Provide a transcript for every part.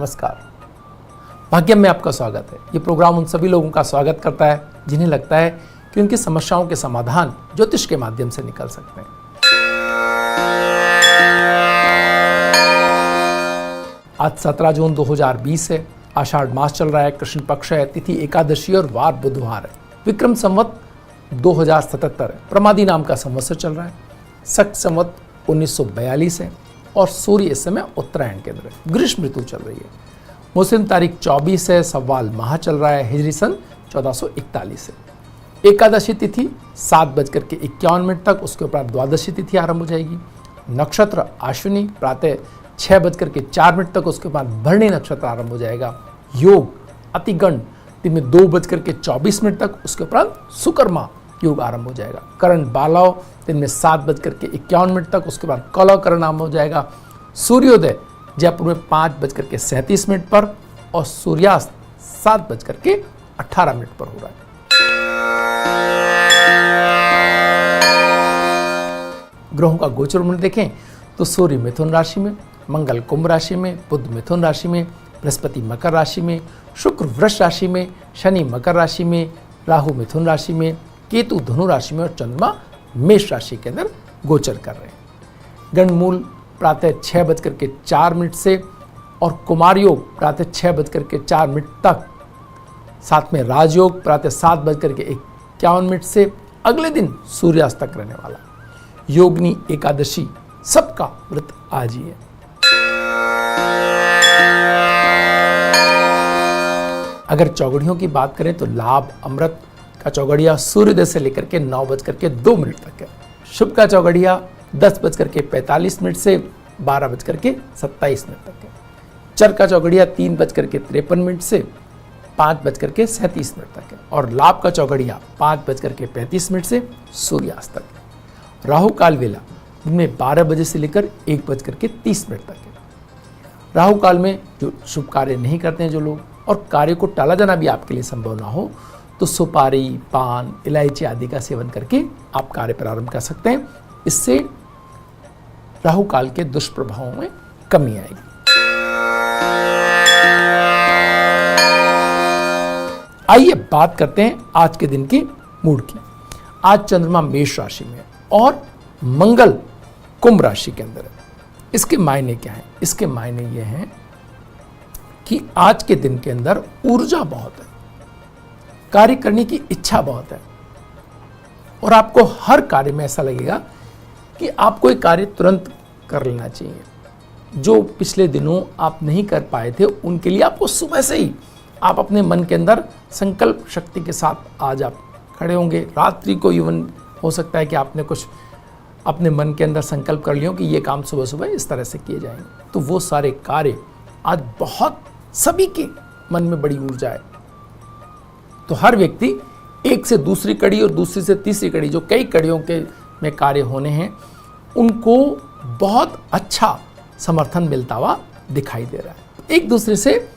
नमस्कार। भाग्यम में आपका स्वागत है। ये प्रोग्राम उन सभी लोगों का स्वागत करता है जिन्हें लगता है कि उनकी समस्याओं के समाधान ज्योतिष के माध्यम से निकल सकते हैं। आज 17 जून 2020 है। आषाढ़ मास चल रहा है, कृष्ण पक्ष है, तिथि एकादशी और वार बुधवार है। विक्रम संवत 2077 है। प्रमादी नाम का संवत्सर चल रहा है। शक संवत 1942 है और सूर्य इस समय उत्तरायण के अंदर है। ग्रीष्म ऋतु चल रही है। मुस्लिम तारीख 24 है। सव्वाल माह चल रहा है। हिजरी सन 1441 है। एकादशी तिथि 7:51 तक, उसके ऊपर द्वादशी तिथि आरंभ हो जाएगी। नक्षत्र अश्विनी प्रातः 6:04 तक, उसके बाद भरणी नक्षत्र आरंभ हो जाएगा। योग अतिगण दिन में 2:24 तक, उसके उपरांत शुक्रमा योग आरंभ हो जाएगा। करण बालाव दिन में 7:51 तक, उसके बाद कलव करण आरंभ हो जाएगा। सूर्योदय जयपुर में 5:37 पर और सूर्यास्त 7:18 पर हो रहा है। ग्रहों का गोचर में देखें तो सूर्य मिथुन राशि में, मंगल कुंभ राशि में, बुध मिथुन राशि में, बृहस्पति मकर राशि में, शुक्र वृष राशि में, शनि मकर राशि में, राहु मिथुन राशि में, केतु धनु राशि में और चंद्रमा मेष राशि के अंदर गोचर कर रहे हैं। गणमूल प्रातः 6:04 से और कुमार योग प्रातः 6:04 तक, साथ में राजयोग प्रातः 7:51 से अगले दिन सूर्यास्त तक रहने वाला। योगिनी एकादशी सबका व्रत आज ही है। अगर चौगड़ियों की बात करें तो लाभ अमृत का चौगड़िया सूर्योदय से लेकर के 9:02 तक है। शुभ का चौगड़िया 10:45 से 12:27 तक है। चर का चौगड़िया 3:53 से 5:37 तक है और लाभ का चौगड़िया 5:35 से सूर्यास्त तक है। राहु काल वेला दिन में 12 बजे से लेकर 1:30 तक है। राहु काल में जो शुभ कार्य नहीं करते हैं जो लोग, और कार्य को टाला जाना भी आपके लिए संभव ना हो, तो सुपारी, पान, इलायची आदि का सेवन करके आप कार्य प्रारंभ कर सकते हैं। इससे राहु काल के दुष्प्रभावों में कमी आएगी। आइए बात करते हैं आज के दिन के मूड की। आज चंद्रमा मेष राशि में है और मंगल कुंभ राशि के अंदर है। इसके मायने क्या है? इसके मायने ये हैं कि आज के दिन के अंदर ऊर्जा बहुत है, कार्य करने की इच्छा बहुत है और आपको हर कार्य में ऐसा लगेगा कि आपको एक कार्य तुरंत कर लेना चाहिए। जो पिछले दिनों आप नहीं कर पाए थे उनके लिए आपको सुबह से ही आप अपने मन के अंदर संकल्प शक्ति के साथ आज आप खड़े होंगे। रात्रि को इवन हो सकता है कि आपने कुछ अपने मन के अंदर संकल्प कर लियो कि ये काम सुबह सुबह इस तरह से किए जाएंगे, तो वो सारे कार्य आज बहुत सभी के मन में बड़ी ऊर्जा है। तो हर व्यक्ति एक से दूसरी कड़ी और दूसरी से तीसरी कड़ी, जो कई कड़ियों के में कार्य होने हैं, उनको बहुत अच्छा समर्थन मिलता हुआ दिखाई दे रहा है। एक दूसरे से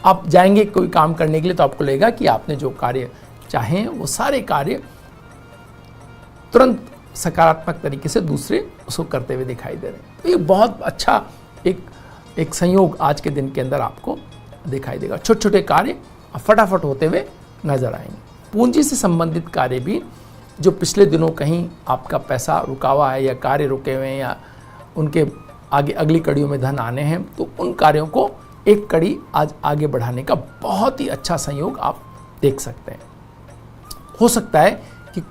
आप जाएंगे कोई काम करने के लिए तो आपको लगेगा कि आपने जो कार्य चाहे वो सारे कार्य तुरंत सकारात्मक तरीके से दूसरे उसको करते हुए दिखाई दे रहे हैं। तो ये बहुत अच्छा एक संयोग आज के दिन के अंदर आपको दिखाई देगा। छोटे छोटे कार्य फटाफट होते हुए नजर आएंगे। पूंजी से संबंधित कार्य भी, जो पिछले दिनों कहीं आपका पैसा रुका हुआ है या कार्य रुके हुए हैं या उनके आगे अगली कड़ियों में धन आने हैं, तो उन कार्यों को एक कड़ी आज आगे बढ़ाने का बहुत ही अच्छा संयोग आप देख सकते हैं। हो सकता है कि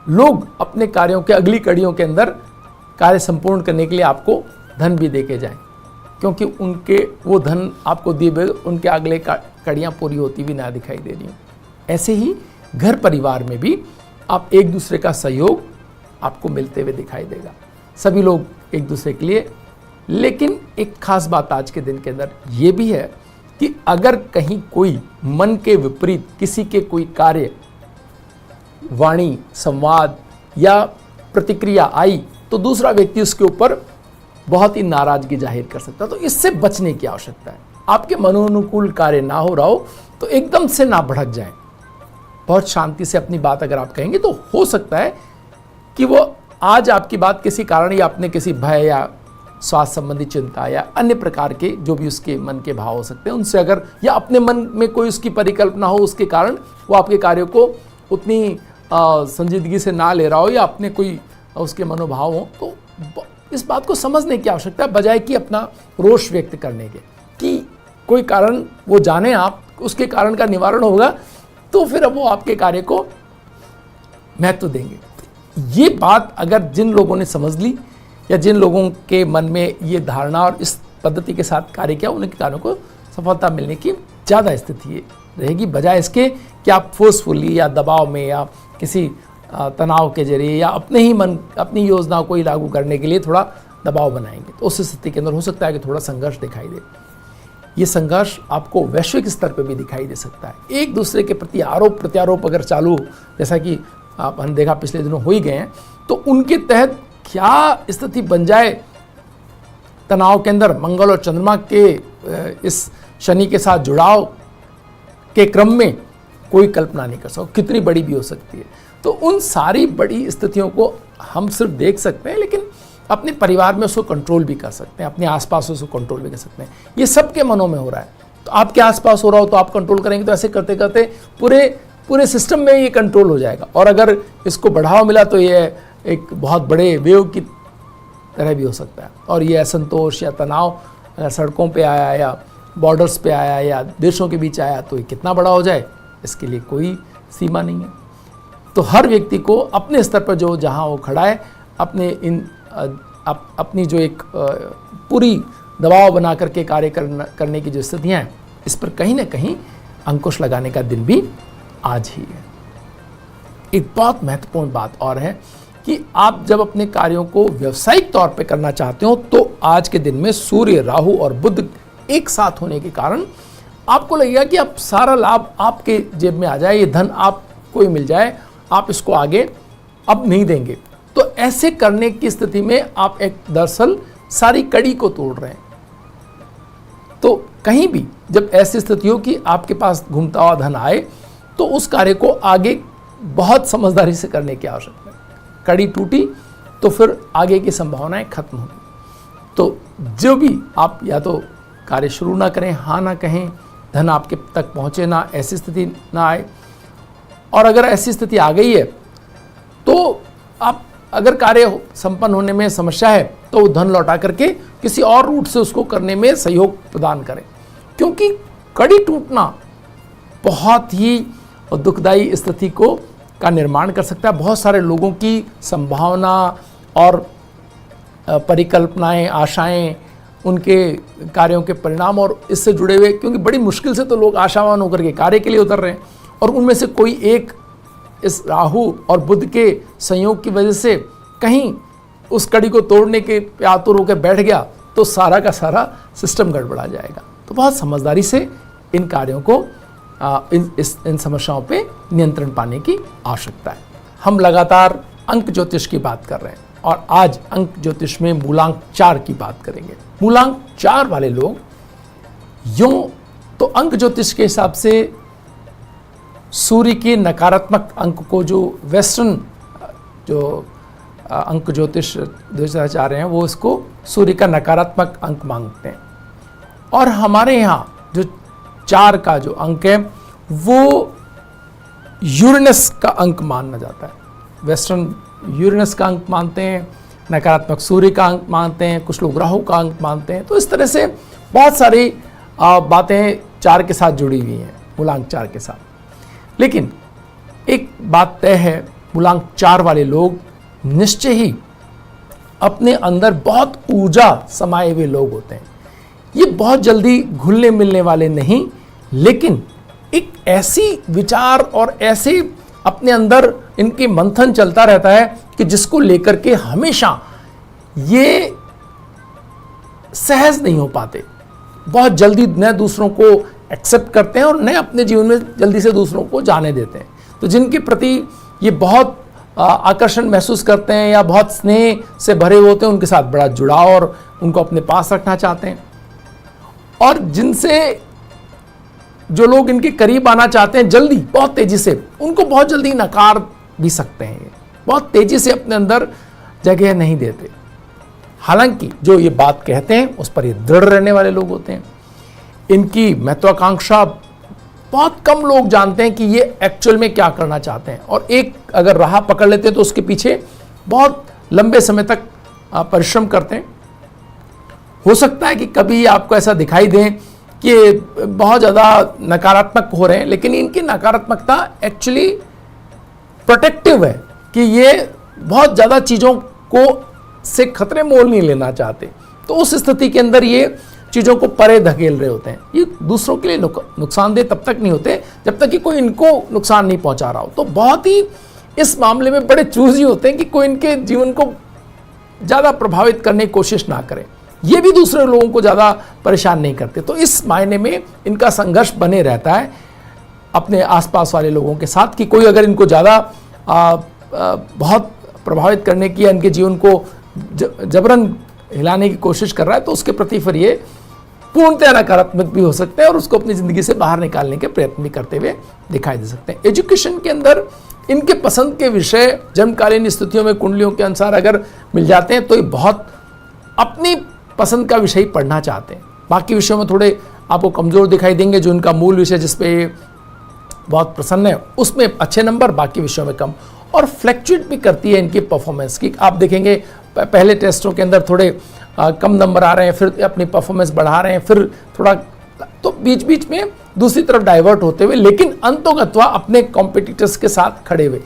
लोग अपने कार्यों के अगली कड़ियों के अंदर कार्य संपूर्ण करने के लिए आपको धन भी देके जाएं, क्योंकि उनके वो धन आपको दिए हुए उनके अगले कड़ियाँ पूरी होती भी ना दिखाई दे रही हैं। ऐसे ही घर परिवार में भी आप एक दूसरे का सहयोग आपको मिलते हुए दिखाई देगा। सभी लोग एक दूसरे के लिए, लेकिन एक खास बात आज के दिन के अंदर ये भी है कि अगर कहीं कोई मन के विपरीत किसी के कोई कार्य, वाणी, संवाद या प्रतिक्रिया आई तो दूसरा व्यक्ति उसके ऊपर बहुत ही नाराजगी जाहिर कर सकता है। तो इससे बचने की आवश्यकता है। आपके मनोनुकूल कार्य ना हो रहा हो तो एकदम से ना भड़क जाएं। बहुत शांति से अपनी बात अगर आप कहेंगे तो हो सकता है कि वो आज आपकी बात किसी कारण या अपने किसी भय या स्वास्थ्य संबंधी चिंता या अन्य प्रकार के जो भी उसके मन के भाव हो सकते हैं, उनसे अगर, या अपने मन में कोई उसकी परिकल्पना हो, उसके कारण वो आपके कार्य को उतनी संजीदगी से ना ले रहा हो, या अपने कोई उसके मनोभाव हो, तो इस बात को समझने की आवश्यकता है, बजाय कि अपना रोष व्यक्त करने के, कि कोई कारण वो जाने आप, उसके कारण का निवारण होगा तो फिर अब वो आपके कार्य को महत्व देंगे। ये बात अगर जिन लोगों ने समझ ली, या जिन लोगों के मन में ये धारणा और इस पद्धति के साथ कार्य किया, उनके कार्यों को सफलता मिलने की ज़्यादा स्थिति रहेगी, बजाय इसके कि आप फोर्सफुली या दबाव में या किसी तनाव के जरिए या अपने ही मन, अपनी योजनाओं को ही लागू करने के लिए थोड़ा दबाव बनाएंगे। तो उस स्थिति के अंदर हो सकता है कि थोड़ा संघर्ष दिखाई दे। ये संघर्ष आपको वैश्विक स्तर पर भी दिखाई दे सकता है। एक दूसरे के प्रति आरोप प्रत्यारोप अगर चालू, जैसा कि हमने देखा पिछले दिनों हो ही गए हैं, तो उनके तहत क्या स्थिति बन जाए तनाव के अंदर, मंगल और चंद्रमा के इस शनि के साथ जुड़ाव के क्रम में कोई कल्पना नहीं कर सकता, कितनी बड़ी भी हो सकती है। तो उन सारी बड़ी स्थितियों को हम सिर्फ देख सकते हैं, लेकिन अपने परिवार में उसको कंट्रोल भी कर सकते हैं, अपने आसपास उसको कंट्रोल भी कर सकते हैं। ये सबके मनों में हो रहा है, तो आपके आसपास हो रहा हो तो आप कंट्रोल करेंगे, तो ऐसे करते करते पूरे सिस्टम में ये कंट्रोल हो जाएगा। और अगर इसको बढ़ावा मिला तो ये एक बहुत बड़े वेव की तरह भी हो सकता है। और ये असंतोष या तनाव अगर सड़कों पे आया या बॉर्डर्स पे आया या देशों के बीच आया तो ये कितना बड़ा हो जाए, इसके लिए कोई सीमा नहीं है। तो हर व्यक्ति को अपने स्तर पर जो जहाँ वो खड़ा है, अपने अपनी जो एक पूरी दबाव बना करके कार्य करने की जो स्थितियाँ हैं, इस पर कहीं ना कहीं अंकुश लगाने का दिन भी आज ही है। एक बहुत महत्वपूर्ण बात और है कि आप जब अपने कार्यों को व्यावसायिक तौर पे करना चाहते हो, तो आज के दिन में सूर्य, राहु और बुध एक साथ होने के कारण आपको लगेगा कि अब सारा लाभ आपके जेब में आ जाए, ये धन आपको ही मिल जाए, आप इसको आगे अब नहीं देंगे। तो ऐसे करने की स्थिति में आप एक दरअसल सारी कड़ी को तोड़ रहे हैं। तो कहीं भी जब ऐसी स्थिति हो कि आपके पास घूमता हुआ धन आए, तो उस कार्य को आगे बहुत समझदारी से करने की आवश्यकता है। कड़ी टूटी तो फिर आगे की संभावनाएं खत्म होंगी। तो जो भी आप या तो कार्य शुरू ना करें, हाँ ना कहें, धन आपके तक पहुँचे ना, ऐसी स्थिति ना आए। और अगर ऐसी स्थिति आ गई है तो आप अगर कार्य संपन्न होने में समस्या है तो वो धन लौटा करके किसी और रूट से उसको करने में सहयोग प्रदान करें, क्योंकि कड़ी टूटना बहुत ही दुखदायी स्थिति का निर्माण कर सकता है। बहुत सारे लोगों की संभावना और परिकल्पनाएं, आशाएं, उनके कार्यों के परिणाम और इससे जुड़े हुए, क्योंकि बड़ी मुश्किल से तो लोग आशावान होकर के कार्य के लिए उतर रहे हैं, और उनमें से कोई एक इस राहु और बुध के संयोग की वजह से कहीं उस कड़ी को तोड़ने के आतुर होकर बैठ गया तो सारा का सारा सिस्टम गड़बड़ा जाएगा। तो बहुत समझदारी से इन कार्यों को इन समस्याओं पे नियंत्रण पाने की आवश्यकता है। हम लगातार अंक ज्योतिष की बात कर रहे हैं और आज अंक ज्योतिष में मूलांक 4 की बात करेंगे। मूलांक 4 वाले लोग यूं तो अंक ज्योतिष के हिसाब से सूर्य के नकारात्मक अंक को, जो वेस्टर्न जो अंक ज्योतिष देखना चाह रहे हैं, वो इसको सूर्य का नकारात्मक अंक मांगते हैं। और हमारे यहाँ जो 4 का जो अंक है वो यूरेनस का अंक माना जाता है। वेस्टर्न यूरेनस का अंक मानते हैं, नकारात्मक सूर्य का अंक मानते हैं, कुछ लोग राहु का अंक मानते हैं। तो इस तरह से बहुत सारी बातें 4 के साथ जुड़ी हुई हैं, मूलांक 4 के साथ। लेकिन एक बात तय है, मूलांक 4 वाले लोग निश्चय ही अपने अंदर बहुत ऊर्जा समाये हुए लोग होते हैं। ये बहुत जल्दी घुलने मिलने वाले नहीं, लेकिन एक ऐसी विचार और ऐसे अपने अंदर इनके मंथन चलता रहता है कि जिसको लेकर के हमेशा ये सहज नहीं हो पाते, बहुत जल्दी न दूसरों को एक्सेप्ट करते हैं और न अपने जीवन में जल्दी से दूसरों को जाने देते हैं। तो जिनके प्रति ये बहुत आकर्षण महसूस करते हैं या बहुत स्नेह से भरे होते हैं, उनके साथ बड़ा जुड़ाव और उनको अपने पास रखना चाहते हैं। और जिनसे जो लोग इनके करीब आना चाहते हैं जल्दी, बहुत तेजी से, उनको बहुत जल्दी नकार भी सकते हैं, बहुत तेजी से अपने अंदर जगह नहीं देते। हालांकि जो ये बात कहते हैं उस पर ये दृढ़ रहने वाले लोग होते हैं। इनकी महत्वाकांक्षा बहुत कम लोग जानते हैं कि ये एक्चुअल में क्या करना चाहते हैं, और एक अगर राह पकड़ लेते हैं तो उसके पीछे बहुत लंबे समय तक परिश्रम करते हैं। हो सकता है कि कभी आपको ऐसा दिखाई दे कि बहुत ज़्यादा नकारात्मक हो रहे हैं, लेकिन इनकी नकारात्मकता एक्चुअली प्रोटेक्टिव है कि ये बहुत ज़्यादा चीज़ों को से खतरे मोल नहीं लेना चाहते। तो उस स्थिति के अंदर ये चीज़ों को परे धकेल रहे होते हैं। ये दूसरों के लिए नुकसानदेह तब तक नहीं होते जब तक कि कोई इनको नुकसान नहीं पहुंचा रहा हो। तो बहुत ही इस मामले में बड़े चूजी होते हैं कि कोई इनके जीवन को ज़्यादा प्रभावित करने की कोशिश ना करे। ये भी दूसरे लोगों को ज़्यादा परेशान नहीं करते। तो इस मायने में इनका संघर्ष बने रहता है अपने आसपास वाले लोगों के साथ कि कोई अगर इनको ज़्यादा बहुत प्रभावित करने की या इनके जीवन को जबरन हिलाने की कोशिश कर रहा है तो उसके प्रति फिर ये पूर्णतः नकारात्मक भी हो सकते हैं और उसको अपनी ज़िंदगी से बाहर निकालने के प्रयत्न भी करते हुए दिखाई दे सकते हैं। एजुकेशन के अंदर इनके पसंद के विषय जन्मकालीन स्थितियों में कुंडलियों के अनुसार अगर मिल जाते हैं तो ये बहुत अपनी पसंद का विषय पढ़ना चाहते हैं। बाकी विषयों में थोड़े आपको कमज़ोर दिखाई देंगे। जो इनका मूल विषय जिस पे बहुत प्रसन्न है उसमें अच्छे नंबर, बाकी विषयों में कम। और फ्लैक्चुएट भी करती है इनकी परफॉर्मेंस की। आप देखेंगे पहले टेस्टों के अंदर थोड़े कम नंबर आ रहे हैं, फिर अपनी परफॉर्मेंस बढ़ा रहे हैं, फिर थोड़ा, तो बीच बीच में दूसरी तरफ डाइवर्ट होते हुए लेकिन अंतोगत्वा अपने कॉम्पिटिटर्स के साथ खड़े हुए।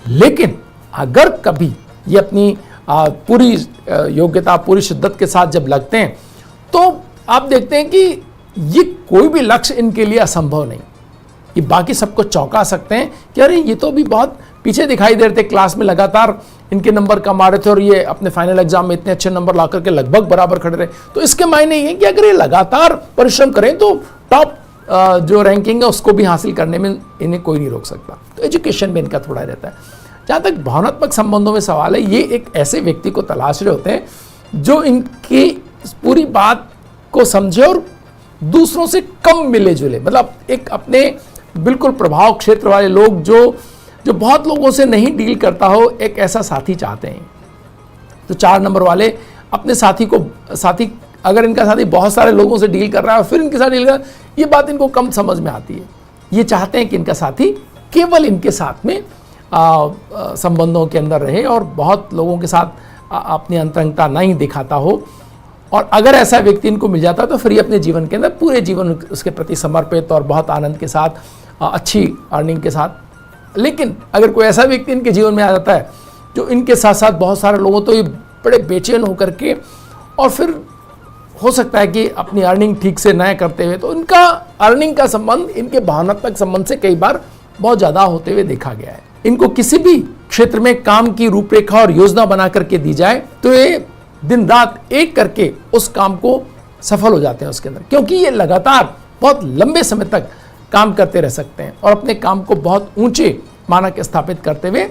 लेकिन अगर कभी ये अपनी पूरी योग्यता, पूरी शिद्दत के साथ जब लगते हैं तो आप देखते हैं कि ये कोई भी लक्ष्य इनके लिए असंभव नहीं। ये बाकी सबको चौंका सकते हैं कि अरे ये तो भी बहुत पीछे दिखाई दे रहे थे, क्लास में लगातार इनके नंबर कम आ रहे थे और ये अपने फाइनल एग्जाम में इतने अच्छे नंबर ला करके लगभग बराबर खड़े रहे। तो इसके मायने ये कि अगर ये लगातार परिश्रम करें तो टॉप जो रैंकिंग है उसको भी हासिल करने में इन्हें कोई नहीं रोक सकता। तो एजुकेशन में इनका थोड़ा रहता है। जहाँ तक भावनात्मक संबंधों में सवाल है, ये एक ऐसे व्यक्ति को तलाश रहे होते हैं जो इनकी पूरी बात को समझे और दूसरों से कम मिले जुले, मतलब एक अपने बिल्कुल प्रभाव क्षेत्र वाले लोग जो बहुत लोगों से नहीं डील करता हो, एक ऐसा साथी चाहते हैं। तो 4 नंबर वाले अपने साथी अगर इनका साथी बहुत सारे लोगों से डील कर रहा है और फिर इनके साथ डील कर, ये बात इनको कम समझ में आती है। ये चाहते हैं कि इनका साथी केवल इनके साथ में संबंधों के अंदर रहे और बहुत लोगों के साथ अपनी अंतरंगता नहीं दिखाता हो। और अगर ऐसा व्यक्ति इनको मिल जाता है तो फिर ये अपने जीवन के अंदर पूरे जीवन उसके प्रति समर्पित और बहुत आनंद के साथ, अच्छी अर्निंग के साथ। लेकिन अगर कोई ऐसा व्यक्ति इनके जीवन में आ जाता है जो इनके साथ साथ बहुत सारे लोगों, तो ये बड़े बेचैन होकर के और फिर हो सकता है कि अपनी अर्निंग ठीक से न करते हुए, तो इनका अर्निंग का संबंध इनके भावनात्मक संबंध से कई बार बहुत ज़्यादा होते हुए देखा गया है। इनको किसी भी क्षेत्र में काम की रूपरेखा और योजना बना करके दी जाए तो ये दिन रात एक करके उस काम को सफल हो जाते हैं उसके अंदर, क्योंकि ये लगातार बहुत लंबे समय तक काम करते रह सकते हैं और अपने काम को बहुत ऊंचे मानक स्थापित करते हुए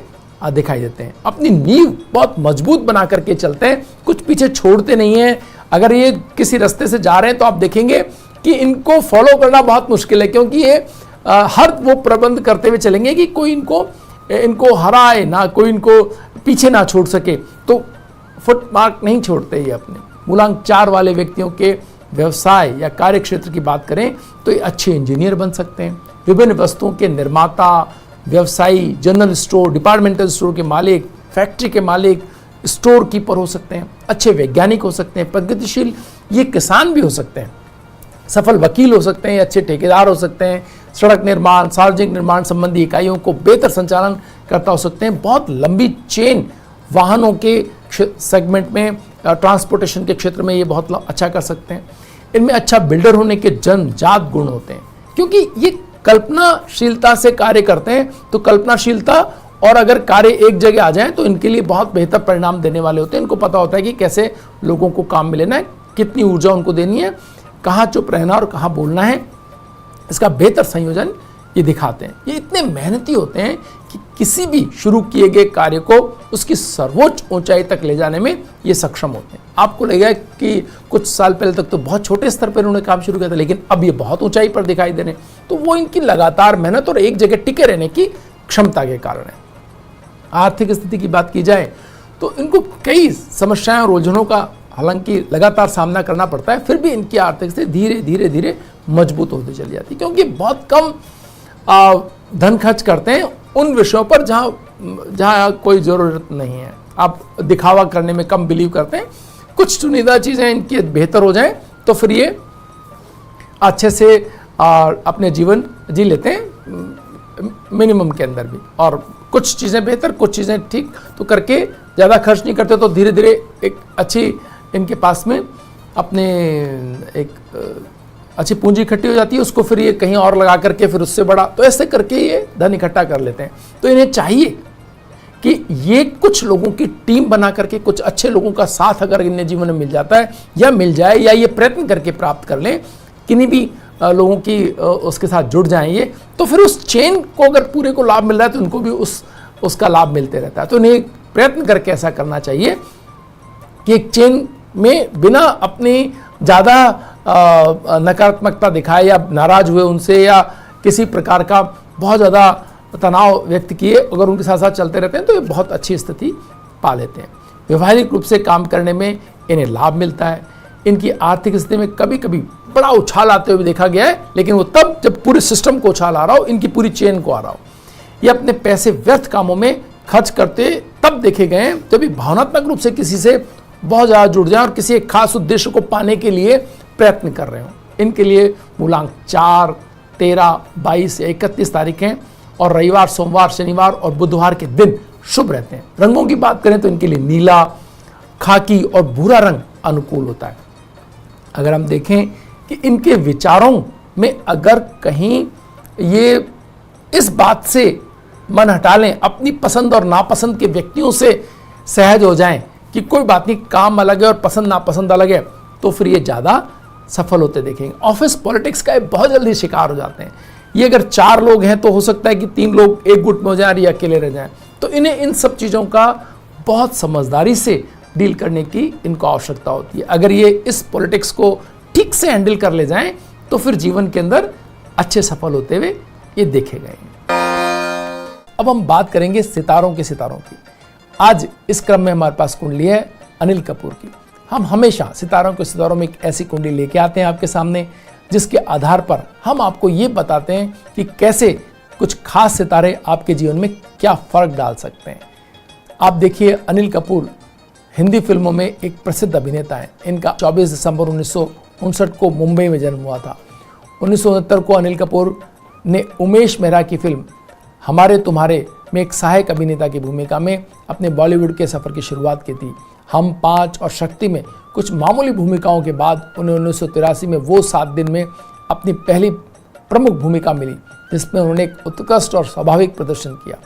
दिखाई देते हैं। अपनी नींव बहुत मजबूत बना करके चलते हैं, कुछ पीछे छोड़ते नहीं हैं। अगर ये किसी रास्ते से जा रहे हैं तो आप देखेंगे कि इनको फॉलो करना बहुत मुश्किल है, क्योंकि ये हर वो प्रबंध करते हुए चलेंगे कि कोई इनको हराए ना, कोई इनको पीछे ना छोड़ सके। तो फुट मार्क नहीं छोड़ते ये अपने। मूलांक 4 वाले व्यक्तियों के व्यवसाय या कार्य क्षेत्र की बात करें तो ये अच्छे इंजीनियर बन सकते हैं, विभिन्न वस्तुओं के निर्माता, व्यवसायी, जनरल स्टोर, डिपार्टमेंटल स्टोर के मालिक, फैक्ट्री के मालिक, स्टोर कीपर हो सकते हैं, अच्छे वैज्ञानिक हो सकते हैं, प्रगतिशील ये किसान भी हो सकते हैं, सफल वकील हो सकते हैं, अच्छे ठेकेदार हो सकते हैं, सड़क निर्माण, सार्वजनिक निर्माण संबंधी इकाइयों को बेहतर संचालन करता हो सकते हैं, बहुत लंबी चेन वाहनों के सेगमेंट में, ट्रांसपोर्टेशन के क्षेत्र में ये बहुत अच्छा कर सकते हैं। इनमें अच्छा बिल्डर होने के जन्मजात गुण होते हैं, क्योंकि ये कल्पनाशीलता से कार्य करते हैं। तो कल्पनाशीलता और अगर कार्य एक जगह आ जाए तो इनके लिए बहुत बेहतर परिणाम देने वाले होते हैं। इनको पता होता है कि कैसे लोगों को काम में लेना है, कितनी ऊर्जा उनको देनी है, कहाँ चुप रहना और कहाँ बोलना है, इसका बेहतर संयोजन ये दिखाते हैं। ये इतने मेहनती होते हैं कि किसी भी शुरू किए गए कार्य को उसकी सर्वोच्च ऊंचाई तक ले जाने में ये सक्षम होते हैं। आपको लगेगा कि कुछ साल पहले तक तो बहुत छोटे स्तर पर उन्होंने काम शुरू किया था, लेकिन अब ये बहुत ऊंचाई पर दिखाई दे रहे हैं। तो वो इनकी लगातार मेहनत और एक जगह टिके रहने की क्षमता के कारण है। आर्थिक स्थिति की बात की जाए तो इनको कई समस्याएं और उलझनों का हालांकि लगातार सामना करना पड़ता है, फिर भी इनकी आर्थिक स्थिति धीरे धीरे धीरे मजबूत होती चली जाती है, क्योंकि बहुत कम धन खर्च करते हैं उन विषयों पर जहाँ कोई ज़रूरत नहीं है। आप दिखावा करने में कम बिलीव करते हैं, कुछ चुनिंदा चीज़ें इनकी बेहतर हो जाएं तो फिर ये अच्छे से अपने जीवन जी लेते हैं मिनिमम के अंदर भी, और कुछ चीज़ें बेहतर कुछ चीज़ें ठीक तो करके ज़्यादा खर्च नहीं करते, तो धीरे धीरे एक अच्छी इनके पास में अपने एक अच्छी पूंजी इकट्ठी हो जाती है, उसको फिर ये कहीं और लगा करके फिर उससे बड़ा, तो ऐसे करके ये धन इकट्ठा कर लेते हैं। तो इन्हें चाहिए कि ये कुछ लोगों की टीम बना करके, कुछ अच्छे लोगों का साथ अगर इन्हें जीवन में मिल जाता है या मिल जाए, या ये प्रयत्न करके प्राप्त कर लें, किन्हीं भी लोगों की उसके साथ जुड़ जाएंगे, तो फिर उस चेन को अगर पूरे को लाभ मिल रहा है तो उनको भी उसका लाभ मिलते रहता है। तो इन्हें प्रयत्न करके ऐसा करना चाहिए कि एक चेन में बिना अपनी ज़्यादा नकारात्मकता दिखाए या नाराज हुए उनसे या किसी प्रकार का बहुत ज़्यादा तनाव व्यक्त किए अगर उनके साथ साथ चलते रहते हैं तो ये बहुत अच्छी स्थिति पा लेते हैं। व्यवहारिक रूप से काम करने में इन्हें लाभ मिलता है। इनकी आर्थिक स्थिति में कभी कभी बड़ा उछाल आते हुए देखा गया है, लेकिन वो तब जब पूरे सिस्टम को उछाल आ रहा हो, इनकी पूरी चेन को आ रहा हो। ये अपने पैसे व्यर्थ कामों में खर्च करते तब देखे गए हैं जब ये भावनात्मक रूप से किसी से बहुत ज़्यादा जुड़ जाए और किसी एक खास उद्देश्य को पाने के लिए प्रयत्न कर रहे हो। इनके लिए मूलांक 4, 13, 22 या 31 तारीखें और रविवार, सोमवार, शनिवार और बुधवार के दिन शुभ रहते हैं। रंगों की बात करें तो इनके लिए नीला, खाकी और भूरा रंग अनुकूल होता है। अगर हम देखें कि इनके विचारों में अगर कहीं ये इस बात से मन हटा लें, अपनी पसंद और नापसंद के व्यक्तियों से सहज हो जाएं कि कोई बात नहीं, काम अलग है और पसंद नापसंद अलग है, तो फिर ये ज़्यादा सफल होते देखेंगे। ऑफिस पॉलिटिक्स का बहुत जल्दी शिकार हो जाते हैं। ये अगर 4 लोग हैं तो हो सकता है कि 3 लोग एक गुट में हो जाए और ये अकेले रह जाएं। तो इन्हें इन सब चीज़ों का बहुत समझदारी से डील करने की इनको आवश्यकता होती है। अगर ये इस पॉलिटिक्स को ठीक से हैंडल कर ले जाएं तो फिर जीवन के अंदर अच्छे सफल होते हुए ये देखे गए हैं। अब हम बात करेंगे सितारों की। आज इस क्रम में हमारे पास कुंडली है अनिल कपूर की। हम हमेशा सितारों में एक ऐसी कुंडली लेके आते हैं आपके सामने जिसके आधार पर हम आपको ये बताते हैं कि कैसे कुछ खास सितारे आपके जीवन में क्या फर्क डाल सकते हैं। आप देखिए, अनिल कपूर हिंदी फिल्मों में एक प्रसिद्ध अभिनेता हैं। इनका 24 दिसंबर 1959 को मुंबई में जन्म हुआ था। 1969 को अनिल कपूर ने उमेश मेहरा की फिल्म हमारे तुम्हारे में एक सहायक अभिनेता की भूमिका में अपने बॉलीवुड के सफ़र की शुरुआत की थी। हम 5 और शक्ति में कुछ मामूली भूमिकाओं के बाद उन्हें 1983 में वो 7 दिन में अपनी पहली प्रमुख भूमिका मिली, जिसमें उन्होंने एक उत्कृष्ट और स्वाभाविक प्रदर्शन किया।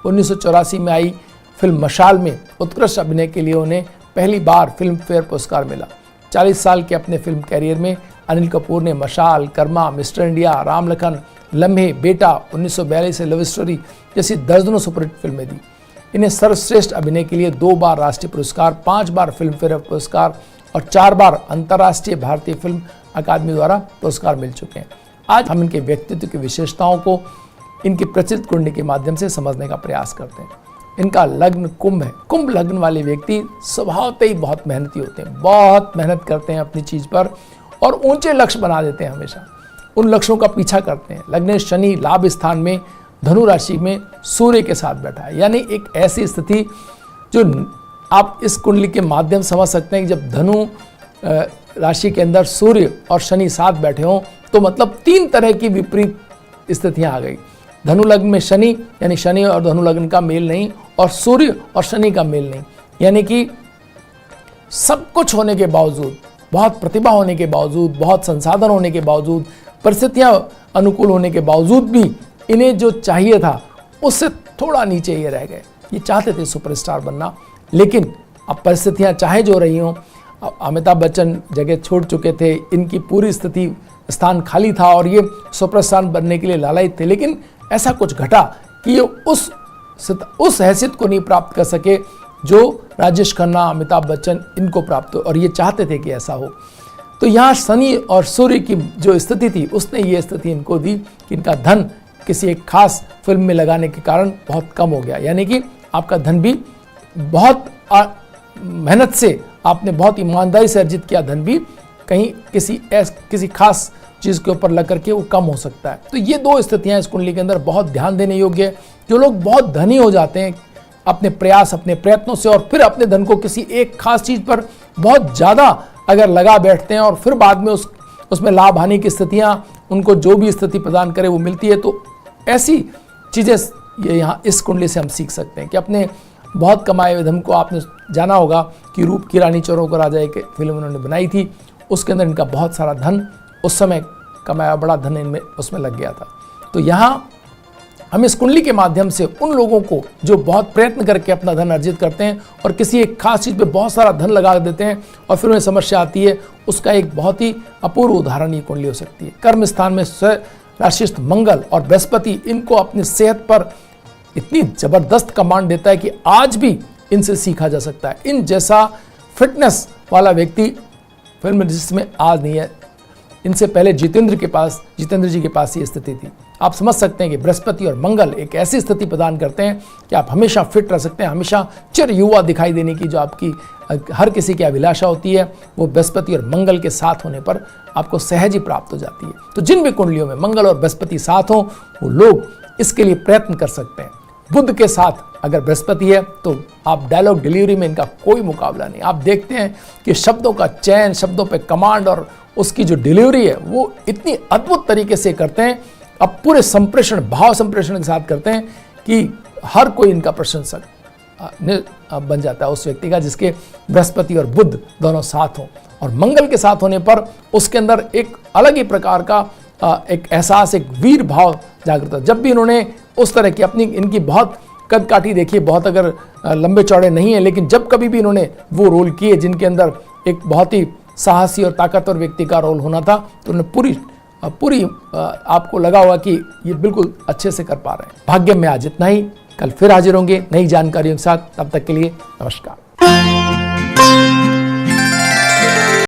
1984 में आई फिल्म मशाल में उत्कृष्ट अभिनय के लिए उन्हें पहली बार फिल्म फेयर पुरस्कार मिला। 40 साल के अपने फिल्म कैरियर में अनिल कपूर ने मशाल, कर्मा, मिस्टर इंडिया, राम लखन, लम्हे, बेटा, 1942 से लव स्टोरी जैसी दर्जनों सुपरहिट फिल्में दी। इन्हें सर्वश्रेष्ठ अभिनय के लिए 2 बार राष्ट्रीय पुरस्कार, 5 बार फिल्म फेयर पुरस्कार और 4 बार अंतर्राष्ट्रीय भारतीय फिल्म अकादमी द्वारा पुरस्कार मिल चुके हैं। आज हम इनके व्यक्तित्व की विशेषताओं को इनकी प्रचलित कुंडली के माध्यम से समझने का प्रयास करते हैं। इनका लग्न कुंभ है। कुंभ लग्न वाले व्यक्ति स्वभावतः ही बहुत मेहनती होते हैं, बहुत मेहनत करते हैं अपनी चीज़ पर और ऊंचे लक्ष्य बना देते हैं, हमेशा उन लक्ष्यों का पीछा करते हैं। लग्न शनि लाभ स्थान में धनु राशि में सूर्य के साथ बैठा है, यानी एक ऐसी स्थिति जो आप इस कुंडली के माध्यम समझ सकते हैं कि जब धनु राशि के अंदर सूर्य और शनि साथ बैठे हों तो मतलब 3 तरह की विपरीत स्थितियां आ गई। धनु लग्न में शनि, यानी शनि और धनु लग्न का मेल नहीं, और सूर्य और शनि का मेल नहीं, यानी कि सब कुछ होने के बावजूद, बहुत प्रतिभा होने के बावजूद, बहुत संसाधन होने के बावजूद, परिस्थितियां अनुकूल होने के बावजूद भी इन्हें जो चाहिए था उससे थोड़ा नीचे ये रह गए। ये चाहते थे सुपरस्टार बनना, लेकिन अब परिस्थितियां चाहे जो रही हों, अमिताभ बच्चन जगह छोड़ चुके थे, इनकी पूरी स्थिति स्थान खाली था और ये सुपरस्टार बनने के लिए लालायित थे, लेकिन ऐसा कुछ घटा कि ये उस हैसियत को नहीं प्राप्त कर सके जो राजेश खन्ना, अमिताभ बच्चन इनको प्राप्त हो, और ये चाहते थे कि ऐसा हो। तो यहाँ शनि और सूर्य की जो स्थिति थी उसने ये स्थिति इनको दी कि इनका धन किसी एक खास फिल्म में लगाने के कारण बहुत कम हो गया, यानी कि आपका धन भी बहुत मेहनत से आपने बहुत ईमानदारी से अर्जित किया धन भी कहीं किसी खास चीज के ऊपर लग करके वो कम हो सकता है। तो ये दो स्थितियां इस कुंडली के अंदर बहुत ध्यान देने योग्य है। जो लोग बहुत धनी हो जाते हैं अपने प्रयास अपने प्रयत्नों से और फिर अपने धन को किसी एक खास चीज पर बहुत ज्यादा अगर लगा बैठते हैं और फिर बाद में उसमें लाभ हानि की स्थितियां उनको जो भी स्थिति प्रदान करे वो मिलती है, तो ऐसी चीजें ये यहाँ इस कुंडली से हम सीख सकते हैं कि अपने बहुत कमाए हुए धन को, आपने जाना होगा कि रूप की रानी चोरों को राजा एक फिल्म उन्होंने बनाई थी, उसके अंदर इनका बहुत सारा धन उस समय कमाया बड़ा धन इनमें उसमें लग गया था। तो यहाँ हम इस कुंडली के माध्यम से उन लोगों को जो बहुत प्रयत्न करके अपना धन अर्जित करते हैं और किसी एक खास चीज पे बहुत सारा धन लगा देते हैं और फिर उन्हें समस्या आती है, उसका एक बहुत ही अपूर्व उदाहरण ये कुंडली हो सकती है। कर्म स्थान में राशिस्थ मंगल और बृहस्पति इनको अपनी सेहत पर इतनी जबरदस्त कमांड देता है कि आज भी इनसे सीखा जा सकता है। इन जैसा फिटनेस वाला व्यक्ति फिल्म जिसमें आज नहीं है। इनसे पहले जितेंद्र जी के पास ये स्थिति थी। आप समझ सकते हैं कि बृहस्पति और मंगल एक ऐसी स्थिति प्रदान करते हैं कि आप हमेशा फिट रह सकते हैं, हमेशा चिर युवा दिखाई देने की जो आपकी हर किसी की अभिलाषा होती है, वो बृहस्पति और मंगल के साथ होने पर आपको सहज ही प्राप्त हो जाती है। तो जिन भी कुंडलियों में मंगल और बृहस्पति साथ हों वो लोग इसके लिए प्रयत्न कर सकते हैं। बुध के साथ अगर बृहस्पति है तो आप डायलॉग डिलीवरी में इनका कोई मुकाबला नहीं। आप देखते हैं कि शब्दों का चयन, शब्दों पे कमांड और उसकी जो डिलीवरी है वो इतनी अद्भुत तरीके से करते हैं, अब पूरे संप्रेषण भाव संप्रेषण के साथ करते हैं कि हर कोई इनका प्रशंसक बन जाता है उस व्यक्ति का जिसके बृहस्पति और बुध दोनों साथ हों। और मंगल के साथ होने पर उसके अंदर एक अलग ही प्रकार का एक एहसास, एक वीर भाव जागृत है। जब भी इन्होंने उस तरह की अपनी इनकी बहुत कद काठी देखिए, बहुत अगर लंबे चौड़े नहीं है, लेकिन जब कभी भी इन्होंने वो रोल किए जिनके अंदर एक बहुत ही साहसी और ताकतवर व्यक्ति का रोल होना था, तो उन्होंने पूरी आपको लगा होगा कि ये बिल्कुल अच्छे से कर पा रहे हैं। भाग्य में आज इतना ही, कल फिर हाजिर होंगे नई जानकारियों के साथ। तब तक के लिए नमस्कार।